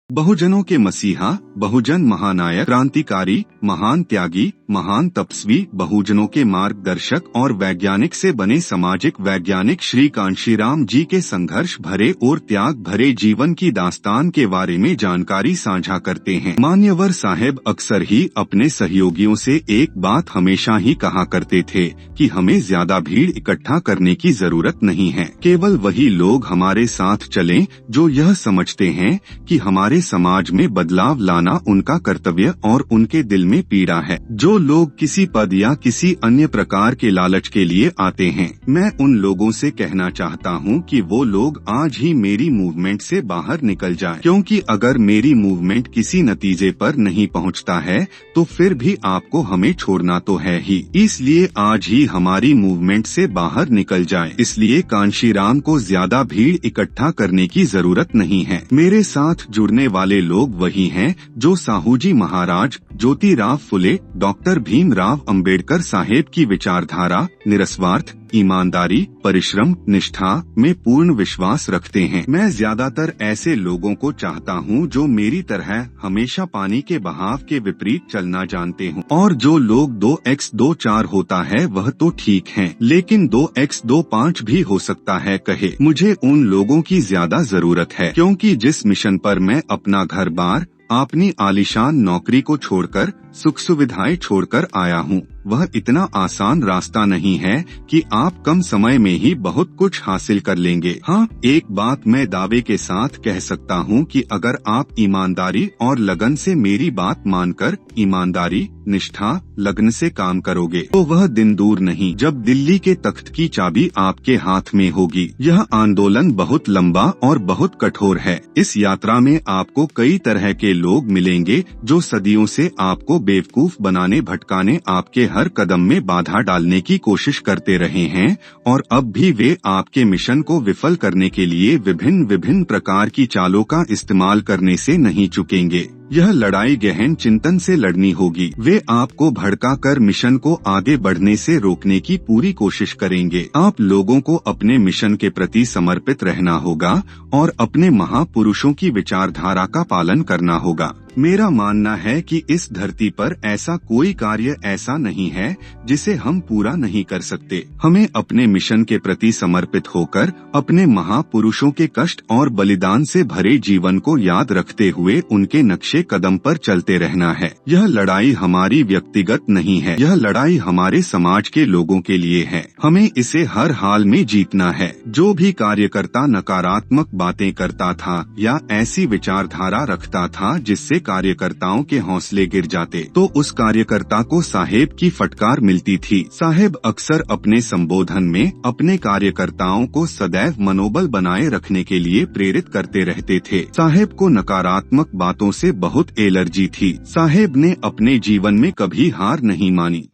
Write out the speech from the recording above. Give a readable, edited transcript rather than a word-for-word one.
बहुजनों के मसीहा, बहुजन महानायक, क्रांतिकारी, महान त्यागी, महान तपस्वी, बहुजनों के मार्गदर्शक और वैज्ञानिक से बने सामाजिक वैज्ञानिक श्री कांशीराम जी के संघर्ष भरे और त्याग भरे जीवन की दास्तान के बारे में जानकारी साझा करते हैं। मान्यवर साहब अक्सर ही अपने सहयोगियों से एक बात हमेशा ही कहा करते थे कि हमें ज्यादा भीड़ इकट्ठा करने की जरूरत नहीं है। केवल वही लोग हमारे साथ चलें जो यह समझते हैं कि हमारे समाज में बदलाव लाना उनका कर्तव्य और उनके दिल में पीड़ा है। जो लोग किसी पद या किसी अन्य प्रकार के लालच के लिए आते हैं, मैं उन लोगों से कहना चाहता हूं कि वो लोग आज ही मेरी मूवमेंट से बाहर निकल जाएं, क्योंकि अगर मेरी मूवमेंट किसी नतीजे पर नहीं पहुंचता है तो फिर भी आपको हमें छोड़ना तो है ही। इसलिए आज ही हमारी मूवमेंट से बाहर निकल जाएं। इसलिए कांशीराम को ज्यादा भीड़ इकट्ठा करने की जरूरत नहीं है। मेरे साथ जुड़ने वाले लोग वही हैं जो साहूजी महाराज, ज्योतिराव फुले, डॉक्टर भीमराव अंबेडकर साहेब की विचारधारा, निरस्वार्थ, ईमानदारी, परिश्रम, निष्ठा में पूर्ण विश्वास रखते हैं। मैं ज्यादातर ऐसे लोगों को चाहता हूं जो मेरी तरह हमेशा पानी के बहाव के विपरीत चलना जानते हों। और जो लोग 2x2 होता है वह तो ठीक है, लेकिन 2x2 भी हो सकता है कहे। मुझे उन लोगों की ज्यादा जरूरत है, क्योंकि जिस मिशन पर मैं अपना घर बार, अपनी आलीशान नौकरी को छोड़कर, सुख सुविधाएं छोड़कर आया हूँ, वह इतना आसान रास्ता नहीं है कि आप कम समय में ही बहुत कुछ हासिल कर लेंगे। हाँ, एक बात मैं दावे के साथ कह सकता हूँ कि अगर आप ईमानदारी और लगन से मेरी बात मानकर ईमानदारी, निष्ठा, लगन से काम करोगे तो वह दिन दूर नहीं जब दिल्ली के तख्त की चाबी आपके हाथ में होगी। यह आंदोलन बहुत लंबा और बहुत कठोर है। इस यात्रा में आपको कई तरह के लोग मिलेंगे जो सदियों से आपको बेवकूफ बनाने, भटकाने, आपके हर कदम में बाधा डालने की कोशिश करते रहे हैं और अब भी वे आपके मिशन को विफल करने के लिए विभिन्न प्रकार की चालों का इस्तेमाल करने से नहीं चुकेंगे। यह लड़ाई गहन चिंतन से लड़नी होगी। वे आपको भड़काकर मिशन को आगे बढ़ने से रोकने की पूरी कोशिश करेंगे। आप लोगों को अपने मिशन के प्रति समर्पित रहना होगा और अपने महापुरुषों की विचारधारा का पालन करना होगा। मेरा मानना है कि इस धरती पर ऐसा कोई कार्य ऐसा नहीं है जिसे हम पूरा नहीं कर सकते। हमें अपने मिशन के प्रति समर्पित होकर अपने महापुरुषों के कष्ट और बलिदान से भरे जीवन को याद रखते हुए उनके नक्शे कदम पर चलते रहना है। यह लड़ाई हमारी व्यक्तिगत नहीं है, यह लड़ाई हमारे समाज के लोगों के लिए है। हमें इसे हर हाल में जीतना है। जो भी कार्यकर्ता नकारात्मक बातें करता था या ऐसी विचारधारा रखता था जिससे कार्यकर्ताओं के हौसले गिर जाते, तो उस कार्यकर्ता को साहेब की फटकार मिलती थी। साहेब अक्सर अपने संबोधन में अपने कार्यकर्ताओं को सदैव मनोबल बनाए रखने के लिए प्रेरित करते रहते थे। साहेब को नकारात्मक बातों से बहुत एलर्जी थी। साहेब ने अपने जीवन में कभी हार नहीं मानी।